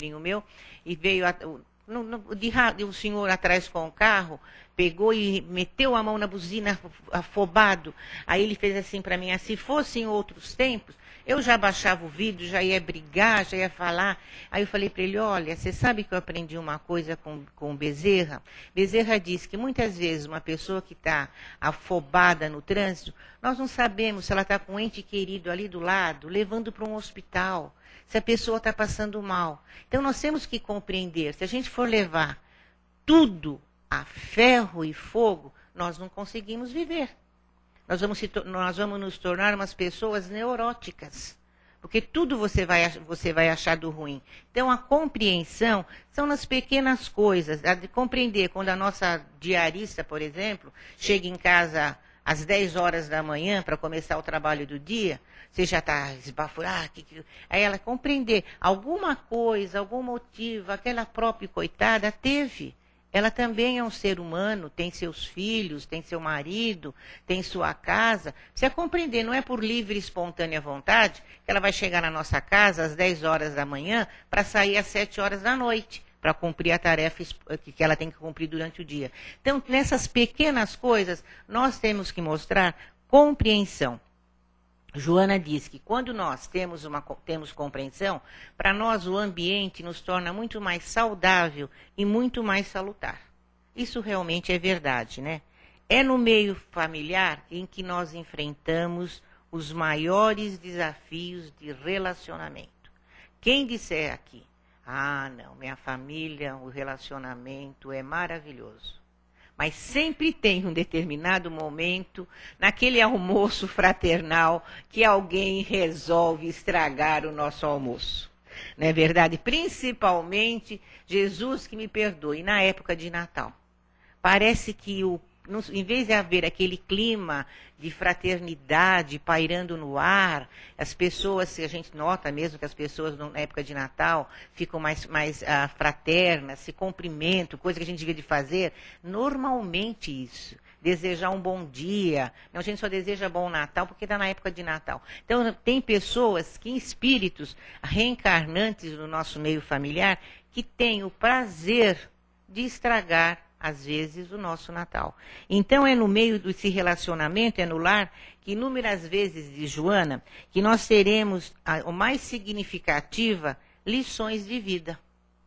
sobrinho meu, e veio o senhor atrás com o carro, pegou e meteu a mão na buzina, afobado. Aí ele fez assim para mim, se fossem outros tempos, eu já baixava o vidro, já ia brigar, já ia falar. Aí eu falei para ele, olha, você sabe que eu aprendi uma coisa com o Bezerra? Bezerra diz que muitas vezes uma pessoa que está afobada no trânsito, nós não sabemos se ela está com um ente querido ali do lado, levando para um hospital, se a pessoa está passando mal. Então nós temos que compreender, se a gente for levar tudo a ferro e fogo, nós não conseguimos viver. Nós vamos nos tornar umas pessoas neuróticas, porque tudo você vai achar do ruim. Então, a compreensão são nas pequenas coisas, a de compreender quando a nossa diarista, por exemplo, chega em casa às 10 horas da manhã para começar o trabalho do dia, você já está esbaforado, aí ela compreender alguma coisa, algum motivo, aquela própria coitada teve. Ela também é um ser humano, tem seus filhos, tem seu marido, tem sua casa. Precisa compreender, não é por livre e espontânea vontade que ela vai chegar na nossa casa às 10 horas da manhã para sair às 7 horas da noite, para cumprir a tarefa que ela tem que cumprir durante o dia. Então, nessas pequenas coisas, nós temos que mostrar compreensão. Joana diz que quando nós temos compreensão, para nós o ambiente nos torna muito mais saudável e muito mais salutar. Isso realmente é verdade, né? É no meio familiar em que nós enfrentamos os maiores desafios de relacionamento. Quem disser aqui, não, minha família, o relacionamento é maravilhoso. Mas sempre tem um determinado momento, naquele almoço fraternal, que alguém resolve estragar o nosso almoço. Não é verdade? Principalmente, Jesus que me perdoe, na época de Natal. Parece que, em vez de haver aquele clima de fraternidade pairando no ar, as pessoas, a gente nota mesmo que as pessoas na época de Natal ficam mais fraternas, se cumprimentam, coisa que a gente devia de fazer, normalmente isso. Desejar um bom dia. Não, a gente só deseja bom Natal porque está na época de Natal. Então, tem pessoas que, espíritos reencarnantes no nosso meio familiar, que têm o prazer de estragar às vezes, o nosso Natal. Então, é no meio desse relacionamento, é no lar, que inúmeras vezes, diz Joana, que nós teremos, o mais significativa, lições de vida.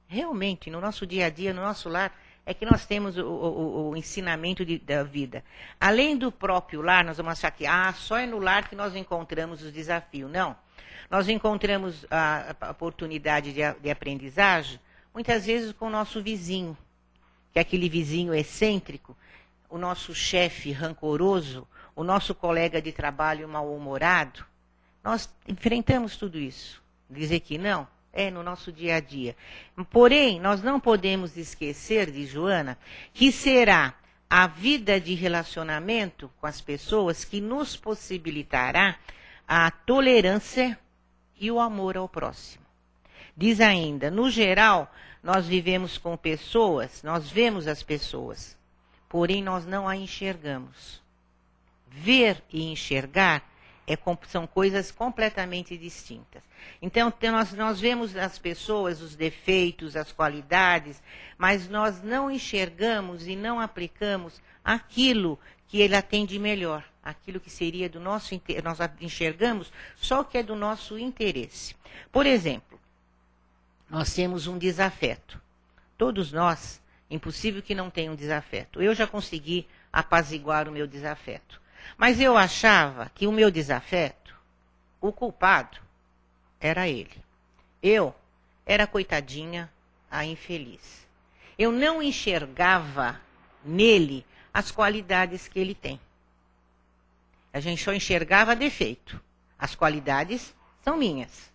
Realmente, no nosso dia a dia, no nosso lar, é que nós temos o ensinamento da vida. Além do próprio lar, nós vamos achar que só é no lar que nós encontramos os desafios. Não. Nós encontramos a oportunidade de aprendizagem, muitas vezes com o nosso vizinho. Que é aquele vizinho excêntrico, o nosso chefe rancoroso, o nosso colega de trabalho mal-humorado. Nós enfrentamos tudo isso. Dizer que não, é no nosso dia a dia. Porém, nós não podemos esquecer, diz Joana, que será a vida de relacionamento com as pessoas que nos possibilitará a tolerância e o amor ao próximo. Diz ainda, no geral, nós vivemos com pessoas, nós vemos as pessoas, porém nós não a enxergamos. Ver e enxergar são coisas completamente distintas. Então, nós vemos as pessoas, os defeitos, as qualidades, mas nós não enxergamos e não aplicamos aquilo que ela tem de melhor, aquilo que seria do nosso interesse. Nós enxergamos só o que é do nosso interesse. Por exemplo, nós temos um desafeto. Todos nós, impossível que não tenha um desafeto. Eu já consegui apaziguar o meu desafeto. Mas eu achava que o meu desafeto, o culpado, era ele. Eu era coitadinha, a infeliz. Eu não enxergava nele as qualidades que ele tem. A gente só enxergava defeito. As qualidades são minhas.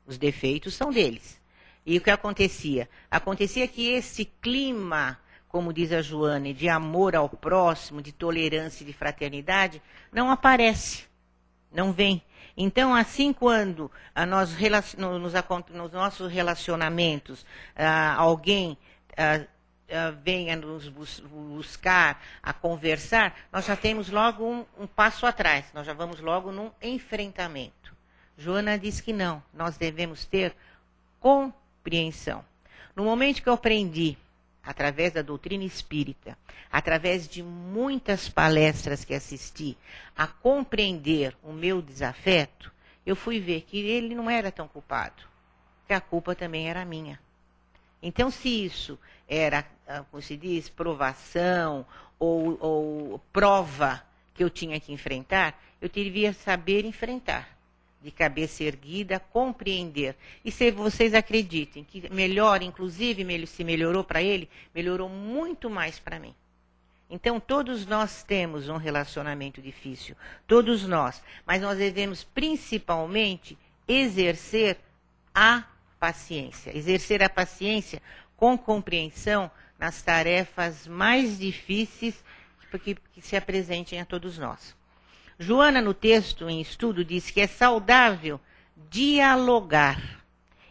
Os defeitos são deles. E o que acontecia? Acontecia que esse clima, como diz a Joana, de amor ao próximo, de tolerância e de fraternidade, não aparece, não vem. Então, assim, quando nos nossos relacionamentos alguém venha nos buscar, a conversar, nós já temos logo um passo atrás, nós já vamos logo num enfrentamento. Joana diz que não, nós devemos ter compreensão. compreensão. No momento que eu aprendi, através da doutrina espírita, através de muitas palestras que assisti, a compreender o meu desafeto, eu fui ver que ele não era tão culpado, que a culpa também era minha. Então, se isso era, como se diz, provação ou prova que eu tinha que enfrentar, eu devia saber enfrentar, de cabeça erguida, compreender. E se vocês acreditem que melhor, inclusive, se melhorou para ele, melhorou muito mais para mim. Então, todos nós temos um relacionamento difícil, todos nós, mas nós devemos principalmente exercer a paciência. Exercer a paciência com compreensão nas tarefas mais difíceis que se apresentem a todos nós. Joana, no texto em estudo, diz que é saudável dialogar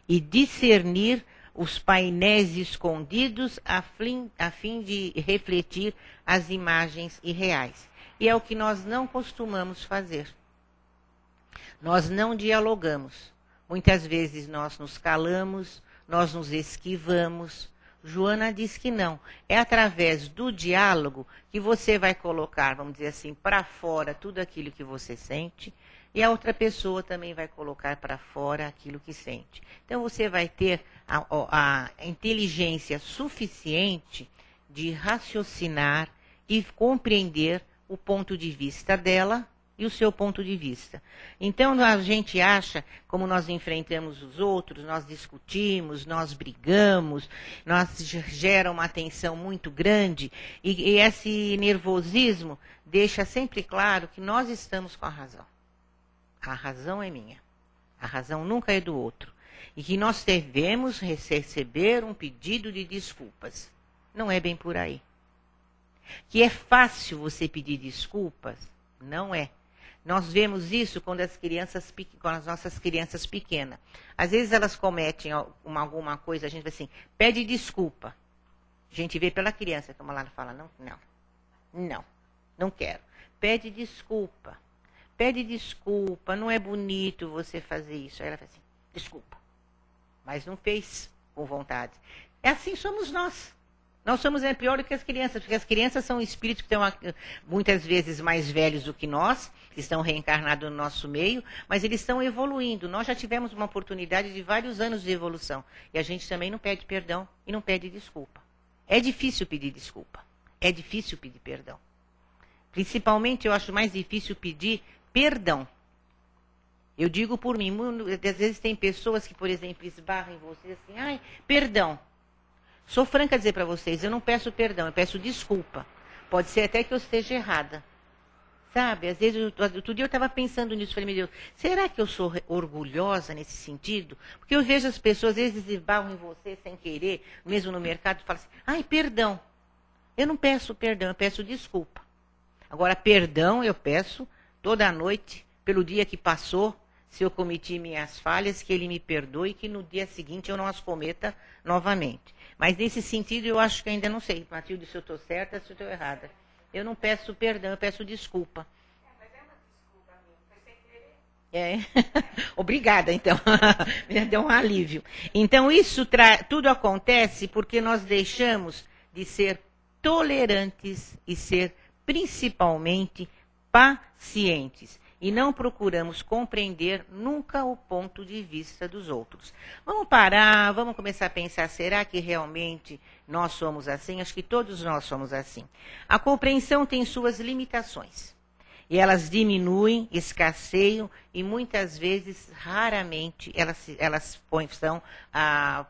e discernir os painéis escondidos a fim de refletir as imagens irreais. E é o que nós não costumamos fazer. Nós não dialogamos. Muitas vezes nós nos calamos, nós nos esquivamos. Joana diz que não. É através do diálogo que você vai colocar, vamos dizer assim, para fora tudo aquilo que você sente, e a outra pessoa também vai colocar para fora aquilo que sente. Então você vai ter a inteligência suficiente de raciocinar e compreender o ponto de vista dela e o seu ponto de vista. Então, a gente acha, como nós enfrentamos os outros, nós discutimos, nós brigamos, nós gera uma tensão muito grande, e esse nervosismo deixa sempre claro que nós estamos com a razão. A razão é minha. A razão nunca é do outro. E que nós devemos receber um pedido de desculpas. Não é bem por aí. Que é fácil você pedir desculpas? Não é. Nós vemos isso quando com as nossas crianças pequenas. Às vezes elas cometem alguma coisa, a gente vai assim, pede desculpa. A gente vê pela criança, que uma lá fala, não quero. Pede desculpa. Pede desculpa, não é bonito você fazer isso. Aí ela fala assim, desculpa. Mas não fez com vontade. É assim somos nós. Nós somos pior do que as crianças, porque as crianças são espíritos que estão muitas vezes mais velhos do que nós, que estão reencarnados no nosso meio, mas eles estão evoluindo. Nós já tivemos uma oportunidade de vários anos de evolução. E a gente também não pede perdão e não pede desculpa. É difícil pedir desculpa. É difícil pedir perdão. Principalmente eu acho mais difícil pedir perdão. Eu digo por mim, às vezes tem pessoas que, por exemplo, esbarram em você assim, ai, perdão. Sou franca a dizer para vocês, eu não peço perdão, eu peço desculpa. Pode ser até que eu esteja errada. Sabe, às vezes, outro dia eu estava pensando nisso, falei, meu Deus, será que eu sou orgulhosa nesse sentido? Porque eu vejo as pessoas, às vezes, esbarram em você sem querer, mesmo no mercado, e falam assim, ai, perdão. Eu não peço perdão, eu peço desculpa. Agora, perdão eu peço toda noite, pelo dia que passou, se eu cometi minhas falhas, que ele me perdoe e que no dia seguinte eu não as cometa novamente. Mas nesse sentido eu acho que ainda não sei, Matilde, se eu estou certa, se eu estou errada. Eu não peço perdão, eu peço desculpa. Mas é uma desculpa, amiga, foi sem querer. Obrigada, então. Me deu um alívio. Então, isso tudo acontece porque nós deixamos de ser tolerantes e ser principalmente pacientes. E não procuramos compreender nunca o ponto de vista dos outros. Vamos parar, vamos começar a pensar, será que realmente nós somos assim? Acho que todos nós somos assim. A compreensão tem suas limitações. E elas diminuem, escasseiam e muitas vezes, raramente, elas são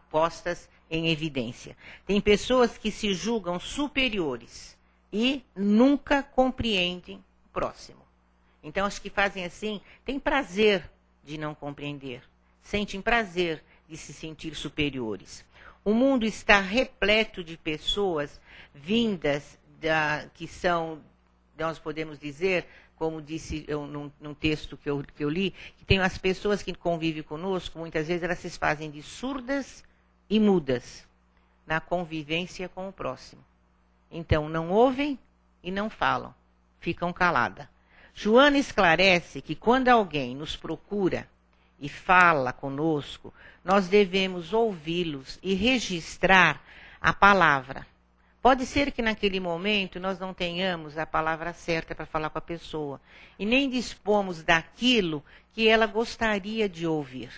postas em evidência. Tem pessoas que se julgam superiores e nunca compreendem o próximo. Então, os que fazem assim, têm prazer de não compreender. Sentem prazer de se sentir superiores. O mundo está repleto de pessoas vindas que são, nós podemos dizer, como disse num texto que eu li, que tem as pessoas que convivem conosco, muitas vezes elas se fazem de surdas e mudas na convivência com o próximo. Então, não ouvem e não falam, ficam caladas. Joana esclarece que quando alguém nos procura e fala conosco, nós devemos ouvi-los e registrar a palavra. Pode ser que naquele momento nós não tenhamos a palavra certa para falar com a pessoa e nem dispomos daquilo que ela gostaria de ouvir.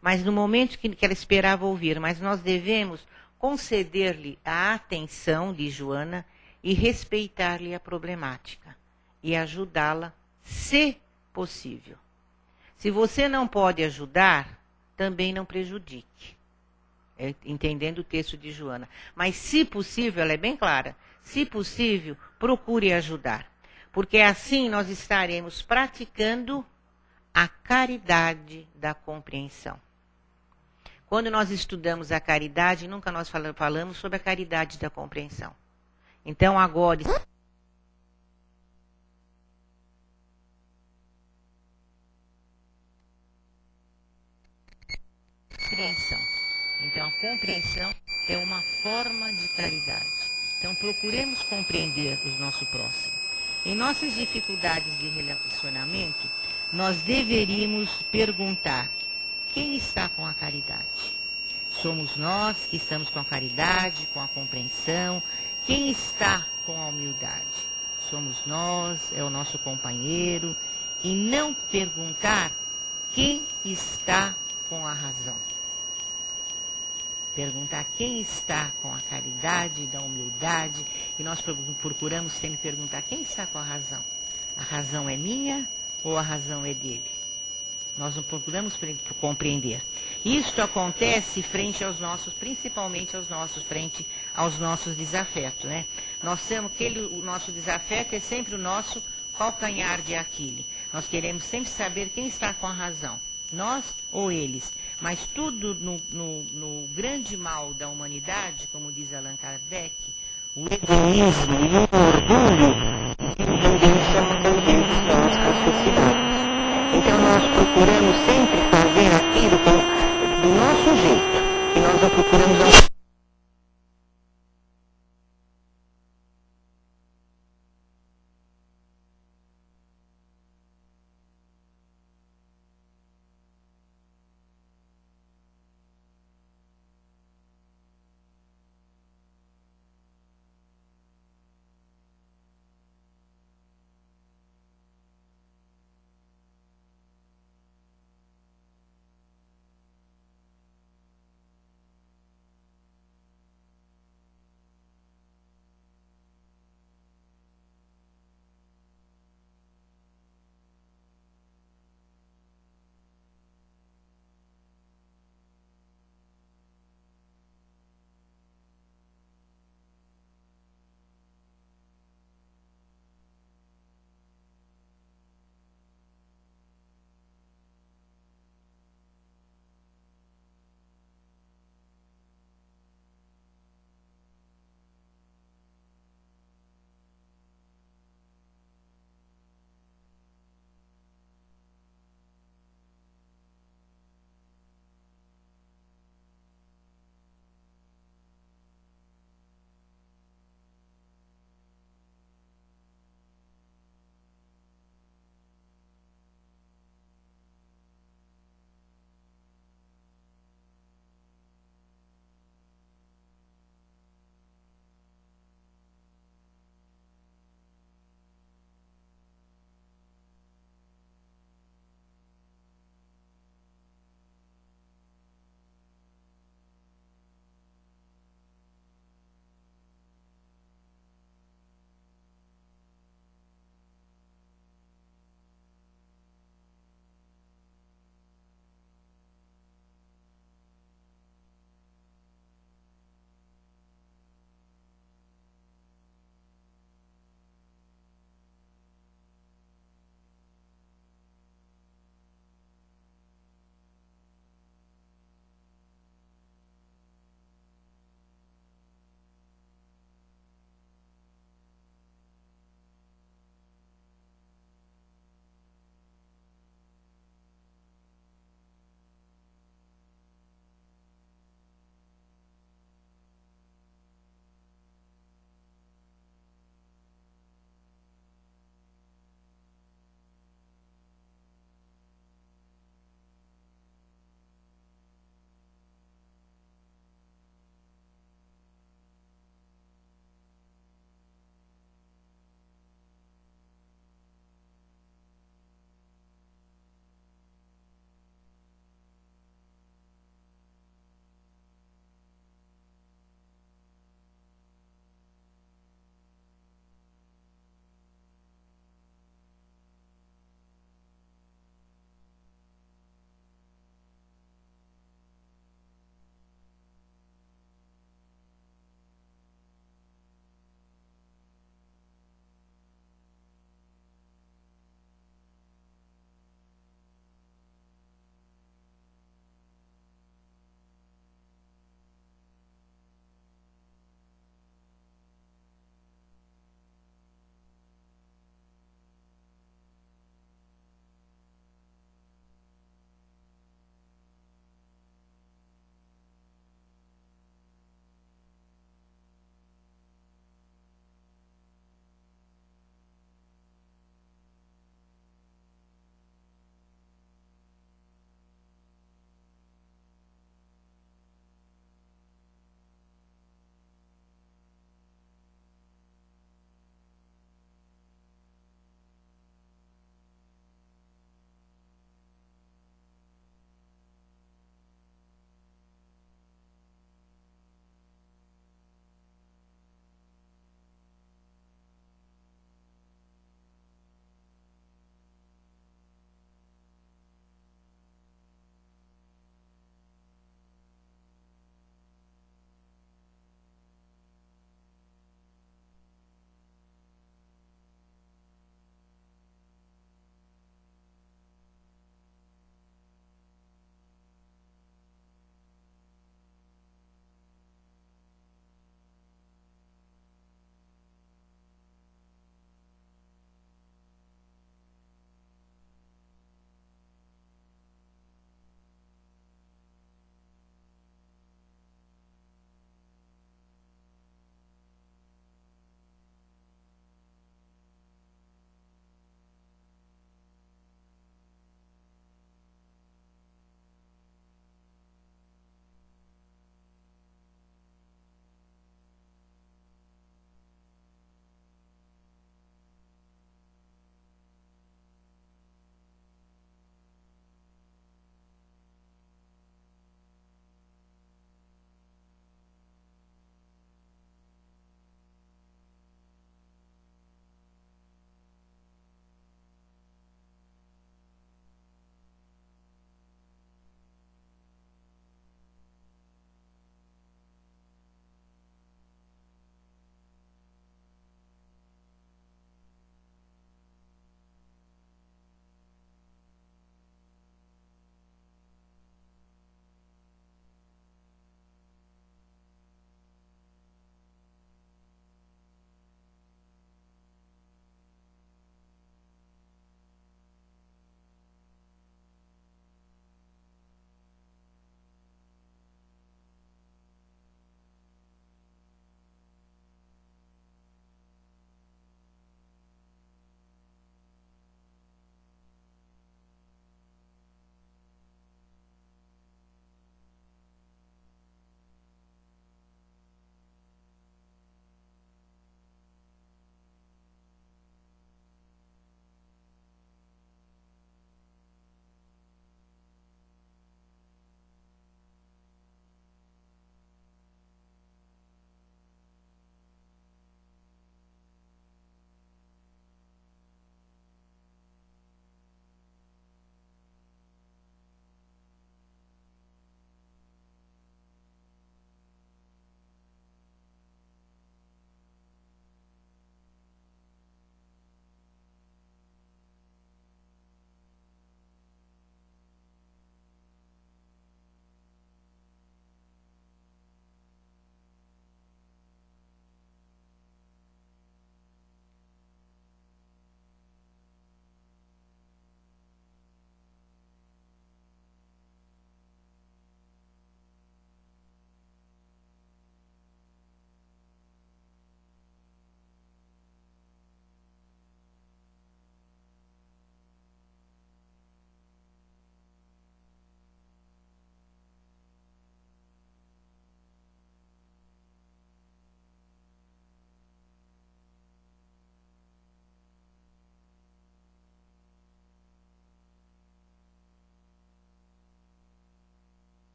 Mas no momento que ela esperava ouvir, mas nós devemos conceder-lhe a atenção de Joana e respeitar-lhe a problemática e ajudá-la, se possível. Se você não pode ajudar, também não prejudique. Entendendo o texto de Joana. Mas, se possível, ela é bem clara, se possível, procure ajudar. Porque assim nós estaremos praticando a caridade da compreensão. Quando nós estudamos a caridade, nunca nós falamos sobre a caridade da compreensão. Então, agora... Compreensão. Então, a compreensão é uma forma de caridade. Então, procuremos compreender o nosso próximo. Em nossas dificuldades de relacionamento, nós deveríamos perguntar: quem está com a caridade? Somos nós que estamos com a caridade, com a compreensão. Quem está com a humildade? Somos nós, é o nosso companheiro. E não perguntar quem está com a razão. Perguntar quem está com a caridade, da humildade, e nós procuramos sempre perguntar quem está com a razão. A razão é minha ou a razão é dele? Nós não procuramos compreender. Isto acontece frente aos nossos, principalmente frente aos nossos desafetos, né? Nós temos o nosso desafeto é sempre o nosso calcanhar de Aquiles. Nós queremos sempre saber quem está com a razão, nós ou eles. Mas tudo no grande mal da humanidade, como diz Allan Kardec, o egoísmo e o orgulho, chama também que são as raciocinantes. Então nós procuramos sempre fazer aquilo do nosso jeito, e nós não procuramos...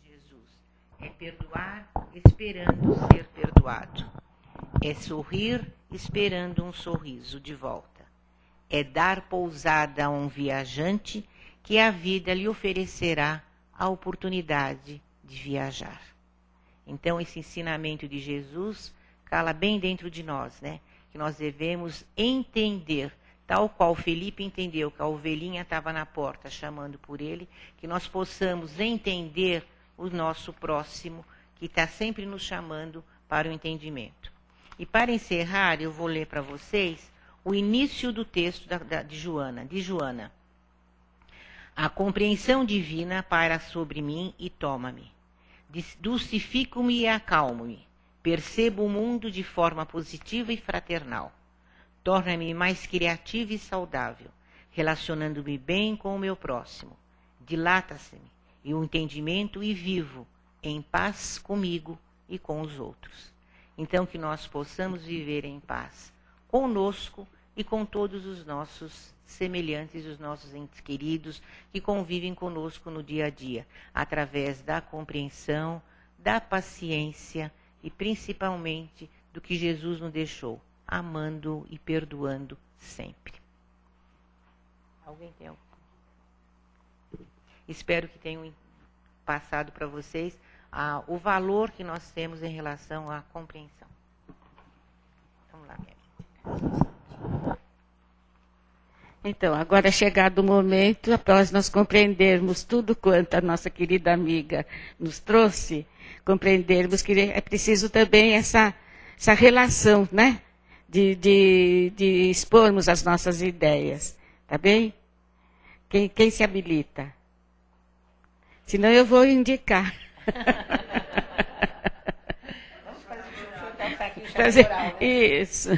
Jesus. É perdoar esperando ser perdoado. É sorrir esperando um sorriso de volta. É dar pousada a um viajante que a vida lhe oferecerá a oportunidade de viajar. Então, esse ensinamento de Jesus cala bem dentro de nós, né? Que nós devemos entender, tal qual Felipe entendeu que a ovelhinha estava na porta chamando por ele, que nós possamos entender o nosso próximo, que está sempre nos chamando para o entendimento. E para encerrar, eu vou ler para vocês o início do texto de Joana. A compreensão divina paira sobre mim e toma-me. Dulcifico-me e acalmo-me. Percebo o mundo de forma positiva e fraternal. Torna-me mais criativa e saudável, relacionando-me bem com o meu próximo. Dilata-se-me e o entendimento e vivo em paz comigo e com os outros. Então, que nós possamos viver em paz conosco e com todos os nossos semelhantes, os nossos entes queridos que convivem conosco no dia a dia, através da compreensão, da paciência e principalmente do que Jesus nos deixou, amando e perdoando sempre. Alguém tem algo? Espero que tenham passado para vocês o valor que nós temos em relação à compreensão. Vamos lá, minha. Então, agora é chegado o momento, após nós compreendermos tudo quanto a nossa querida amiga nos trouxe, compreendermos que é preciso também essa relação, né? De expormos as nossas ideias. Tá bem? Quem se habilita? Senão eu vou indicar. Isso.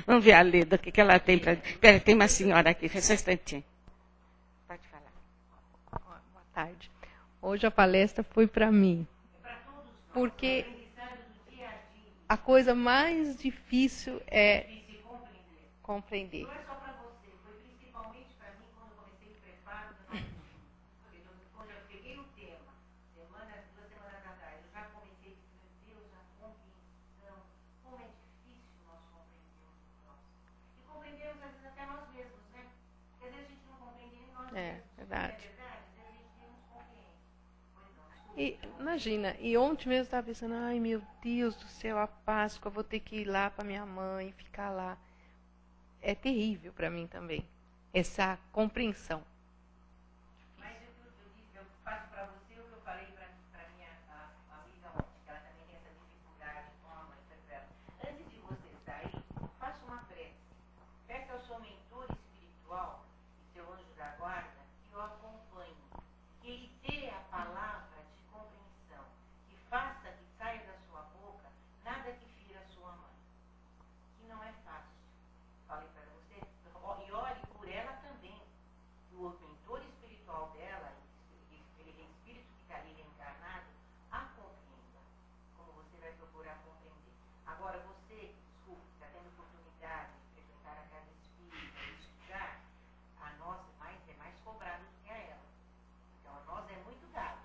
Vamos ver a Leda, o que ela tem para... Espera, tem uma senhora aqui, só um instantinho. Pode falar. Boa tarde. Hoje a palestra foi para mim. Porque a coisa mais difícil é compreender. Não é só para você, foi principalmente para mim quando eu comecei o preparo. Quando eu peguei o tema, 2 semanas atrás, eu já comecei a dizer, meu Deus, a compreensão, como é difícil nós compreendermos o próximo. E compreendemos às vezes até nós mesmos, né? Porque às vezes a gente não compreende nem nós mesmos. É verdade. Às vezes a gente não nos compreende. E imagina, e ontem mesmo eu estava pensando, ai meu Deus do céu, a Páscoa, vou ter que ir lá para minha mãe, ficar lá. É terrível para mim também, essa compreensão. Mas eu faço para você o que eu falei para minha amiga ontem, que ela também tem essa dificuldade com a mãe. Antes de você sair, faça uma prece. Peça ao seu mentor espiritual, seu anjo da guarda, que o acompanhe. Que ele dê a palavra de compreensão, que faça que saia da sua boca nada que fira a sua mãe. Que não é fácil. Falei para você, e ore por ela também. Que o mentor espiritual dela, ele é espírito que está ali reencarnado, a compreenda, como você vai procurar compreender. Agora você, desculpe, está tendo oportunidade de frequentar a casa espírita e estudar, a nós é mais cobrado do que a ela. Então a nós é muito dado,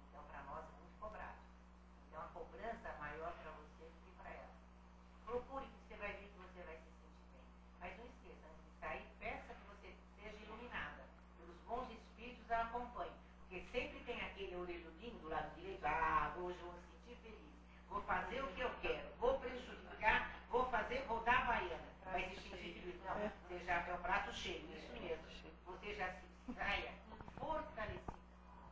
então para nós é muito cobrado. Então a cobrança é maior para você do que para ela. Procure que você vai ver que você vai se sentir bem. Mas não esqueça, antes de sair, peça que você seja iluminada. Pelos bons espíritos a acompanhem. Porque sempre tem aquele orelhudinho do lado direito, hoje eu vou me sentir feliz. Vou fazer o que eu quero, vou prejudicar, vou dar a baiana. Vai se sentir feliz. Não, você já é o prato cheio, isso mesmo. Você já se saia fortalecida.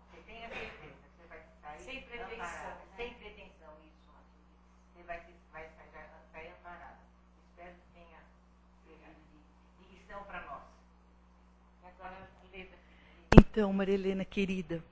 Você tenha certeza que você vai sair sem pretensão. Amparada, sem pretensão, isso, você vai sair amparada. Espero que tenha servido de lição para nós. Agora, Leda. Então, Maria Helena, querida,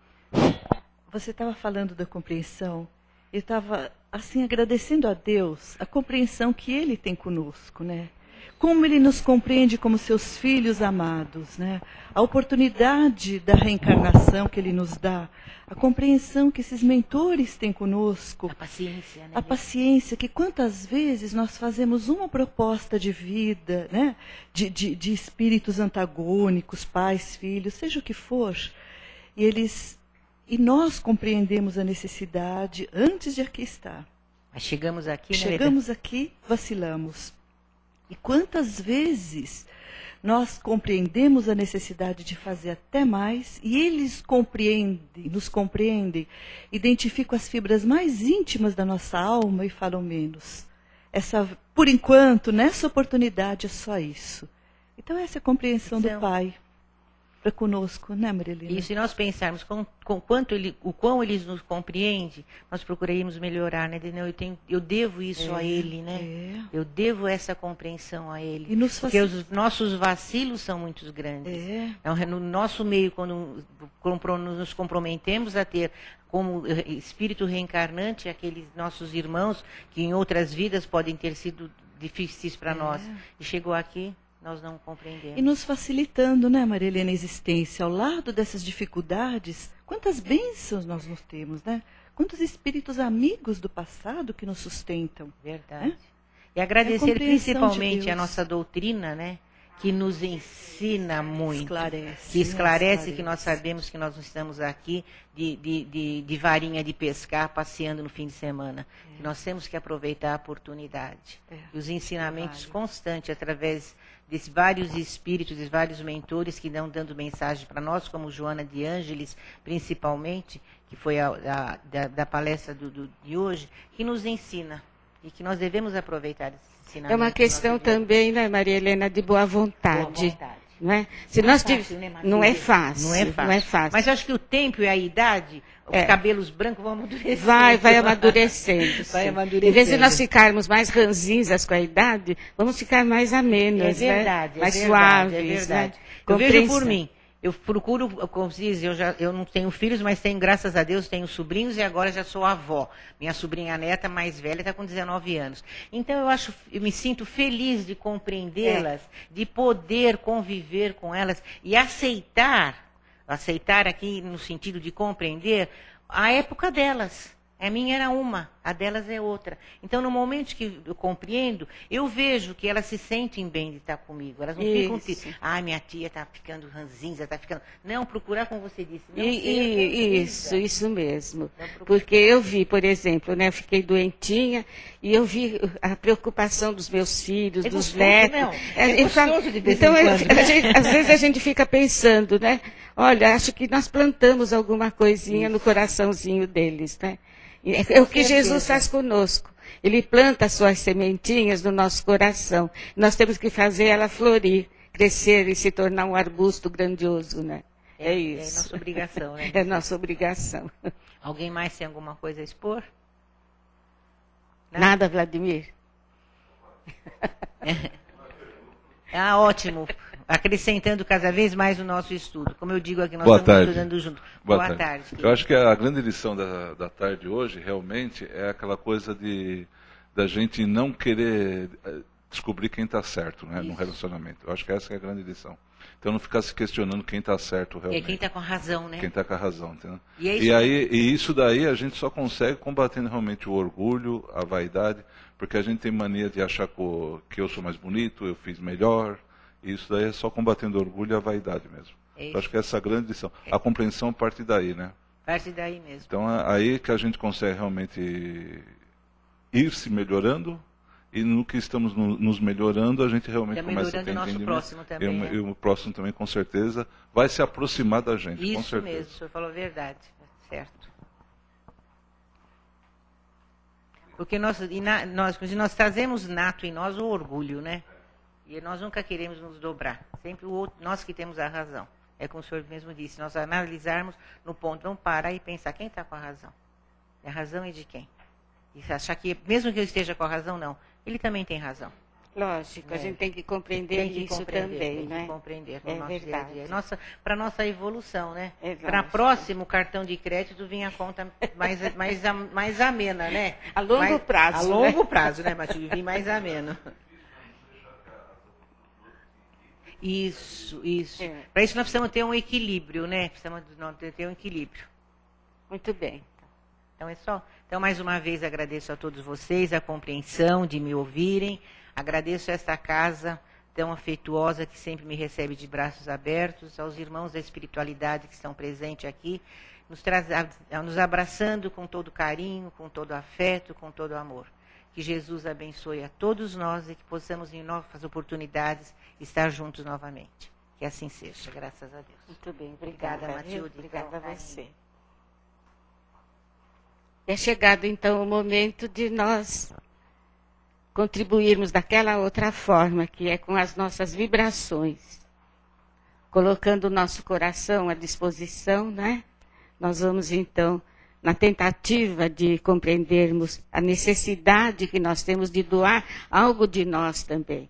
você estava falando da compreensão. Eu estava, assim, agradecendo a Deus a compreensão que Ele tem conosco, né? Como Ele nos compreende como seus filhos amados, né? A oportunidade da reencarnação que Ele nos dá, a compreensão que esses mentores têm conosco. A paciência, né? A paciência, que quantas vezes nós fazemos uma proposta de vida, né? De espíritos antagônicos, pais, filhos, seja o que for, e eles E nós compreendemos a necessidade antes de aqui estar. Mas chegamos aqui, né? Chegamos aqui, vacilamos. E quantas vezes nós compreendemos a necessidade de fazer até mais, e eles nos compreendem, identificam as fibras mais íntimas da nossa alma e falam menos. Por enquanto, nessa oportunidade é só isso. Então essa é a compreensão do Pai para conosco, né, Marilena? E se nós pensarmos o quão ele nos compreende, nós procuraremos melhorar, né? Eu devo isso a ele, né? Eu devo essa compreensão a ele. E porque os nossos vacilos são muito grandes. Então, no nosso meio, quando nos comprometemos a ter como espírito reencarnante aqueles nossos irmãos que em outras vidas podem ter sido difíceis para nós, e chegou aqui, nós não compreendemos. E nos facilitando, né, Maria Helena, a existência. Ao lado dessas dificuldades, quantas bênçãos nós nos temos, né? Quantos espíritos amigos do passado que nos sustentam. Verdade. E agradecer principalmente a nossa doutrina, né? Que nos ensina muito. Que esclarece que nós sabemos que nós não estamos aqui de varinha de pescar, passeando no fim de semana. Que nós temos que aproveitar a oportunidade. E os ensinamentos constantes, através desses vários espíritos, desses vários mentores que dão dando mensagem para nós, como Joana de Ângeles, principalmente, que foi da palestra de hoje, que nos ensina. E que nós devemos aproveitar esse ensinamento. É uma questão também, né, Maria Helena, de boa vontade. Não é? Se nós não é fácil. Não é fácil. Mas eu acho que o tempo e a idade, os cabelos brancos vão amadurecendo. Vai amadurecendo. Vai amadurecendo. Em vez de nós ficarmos mais ranzinzas com a idade, vamos ficar mais amenas, verdade, né? Mais suaves. É verdade. Né? Eu vejo por mim. Eu procuro, como se diz, eu não tenho filhos, mas tenho, graças a Deus, tenho sobrinhos e agora já sou avó. Minha sobrinha neta mais velha está com 19 anos. Então eu me sinto feliz de compreendê-las, de poder conviver com elas e aceitar aqui no sentido de compreender a época delas. A minha era uma, a delas é outra. Então, no momento que eu compreendo, eu vejo que elas se sentem bem de estar comigo. Elas não ficam... minha tia está ficando ranzinza, está ficando... Não, procurar, como você disse. Não isso mesmo. Porque eu vi, por exemplo, né, eu fiquei doentinha e eu vi a preocupação dos meus filhos, dos netos. Então, às vezes a gente fica pensando, né? Olha, acho que nós plantamos alguma coisinha no coraçãozinho deles, né? É o que Jesus faz conosco. Ele planta as suas sementinhas no nosso coração. Nós temos que fazer ela florir, crescer e se tornar um arbusto grandioso, né? É isso. É nossa obrigação, né? É nossa obrigação. Alguém mais tem alguma coisa a expor? Nada, Vladimir? Ótimo. Acrescentando cada vez mais o nosso estudo. Como eu digo aqui, nós estamos estudando junto. Boa tarde. Eu acho que a grande lição da tarde hoje, realmente, é aquela coisa da gente não querer descobrir quem está certo, né, no relacionamento. Eu acho que essa é a grande lição. Então não ficar se questionando quem está certo realmente. E quem está com a razão, né? Quem está com a razão, entendeu? E isso daí a gente só consegue combatendo realmente o orgulho, a vaidade, porque a gente tem mania de achar que eu sou mais bonito, eu fiz melhor. Isso daí é só combatendo o orgulho e a vaidade mesmo. Eu acho que essa é a grande lição. A compreensão parte daí, né? Parte daí mesmo. Então é aí que a gente consegue realmente ir se melhorando, e no que estamos nos melhorando, a gente realmente começa a ter entendimento. O próximo também, e o próximo também, com certeza, vai se aproximar da gente, com certeza. Isso mesmo, o senhor falou a verdade. Certo. Porque nós trazemos nato em nós o orgulho, né? E nós nunca queremos nos dobrar. Sempre nós que temos a razão. É como o senhor mesmo disse, nós analisarmos no ponto, vamos parar e pensar, quem está com a razão? A razão é de quem? E achar que, mesmo que eu esteja com a razão, não. Ele também tem razão. Lógico, a gente tem que compreender isso também, tem né? Que compreender no é nosso verdade. dia a dia. Para a nossa evolução, né? Para próximo cartão de crédito vinha a conta mais amena, né? A longo prazo. A longo prazo, né, Matilde? Vinha mais ameno. Isso. Para isso nós precisamos ter um equilíbrio, né? Precisamos ter um equilíbrio. Muito bem. Então é só. Então, mais uma vez, agradeço a todos vocês a compreensão de me ouvirem. Agradeço a esta casa tão afetuosa que sempre me recebe de braços abertos, aos irmãos da espiritualidade que estão presentes aqui. nos abraçando com todo carinho, com todo afeto, com todo amor. Que Jesus abençoe a todos nós e que possamos em novas oportunidades estar juntos novamente. Que assim seja, graças a Deus. Muito bem, obrigada, Matilde. Obrigada a você. É chegado então o momento de nós contribuirmos daquela outra forma, que é com as nossas vibrações. Colocando o nosso coração à disposição, né? Nós vamos então, na tentativa de compreendermos a necessidade que nós temos de doar algo de nós também.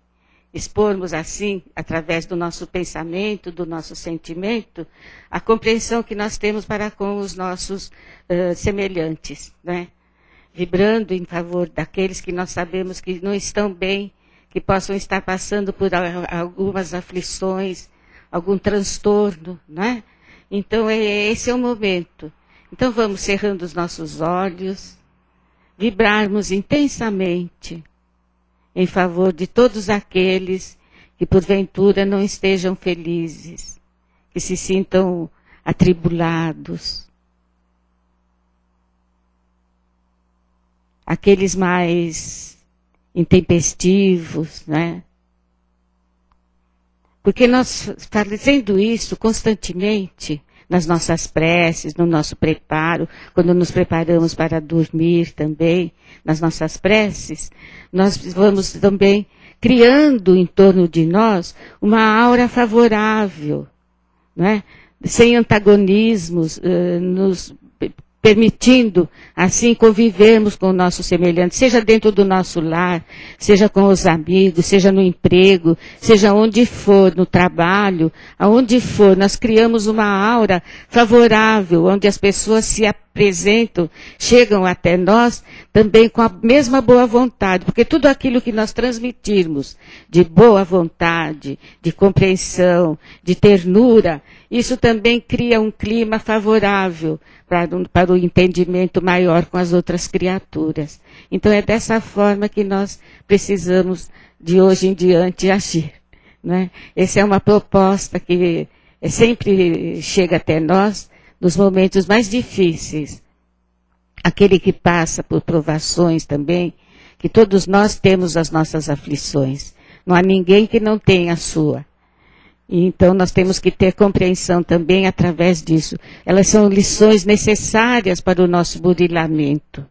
Expormos assim, através do nosso pensamento, do nosso sentimento, a compreensão que nós temos para com os nossos semelhantes, né? Vibrando em favor daqueles que nós sabemos que não estão bem, que possam estar passando por algumas aflições, algum transtorno, né? Então, esse é o momento. Então, vamos cerrando os nossos olhos, vibrarmos intensamente em favor de todos aqueles que, porventura, não estejam felizes, que se sintam atribulados. Aqueles mais intempestivos, né? Porque nós, fazendo isso constantemente, nas nossas preces, no nosso preparo, quando nos preparamos para dormir também, nas nossas preces, nós vamos também criando em torno de nós uma aura favorável, né? Sem antagonismos, nos permitindo, assim, convivermos com o nosso semelhante, seja dentro do nosso lar, seja com os amigos, seja no emprego, seja onde for, no trabalho, aonde for, nós criamos uma aura favorável, onde as pessoas se apresentam, chegam até nós também com a mesma boa vontade, porque tudo aquilo que nós transmitirmos de boa vontade, de compreensão, de ternura, isso também cria um clima favorável para o entendimento maior com as outras criaturas. Então é dessa forma que nós precisamos de hoje em diante agir, né? Essa é uma proposta que sempre chega até nós nos momentos mais difíceis. Aquele que passa por provações também, que todos nós temos as nossas aflições. Não há ninguém que não tenha a sua. Então, nós temos que ter compreensão também através disso. Elas são lições necessárias para o nosso burilamento.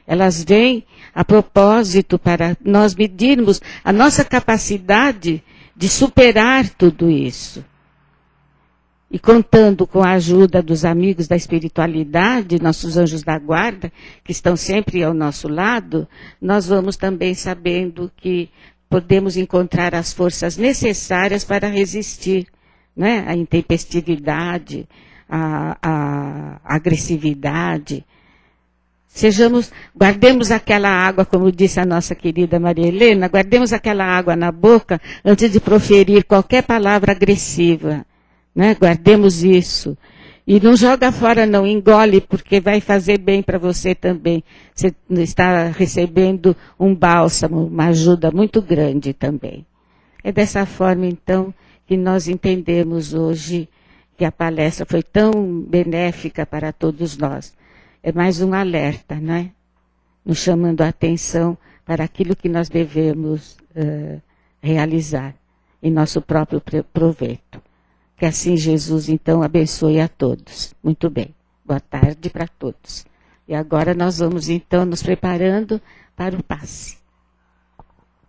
Elas vêm a propósito para nós medirmos a nossa capacidade de superar tudo isso. E contando com a ajuda dos amigos da espiritualidade, nossos anjos da guarda, que estão sempre ao nosso lado, nós vamos também sabendo que podemos encontrar as forças necessárias para resistir, né? A intempestividade, a agressividade. Guardemos aquela água, como disse a nossa querida Maria Helena, guardemos aquela água na boca antes de proferir qualquer palavra agressiva, né? Guardemos isso. E não joga fora, não, engole, porque vai fazer bem para você também. Você está recebendo um bálsamo, uma ajuda muito grande também. É dessa forma, então, que nós entendemos hoje que a palestra foi tão benéfica para todos nós. É mais um alerta, né? Nos chamando a atenção para aquilo que nós devemos realizar em nosso próprio proveito. Que assim Jesus, então, abençoe a todos. Muito bem. Boa tarde para todos. E agora nós vamos, então, nos preparando para o passe.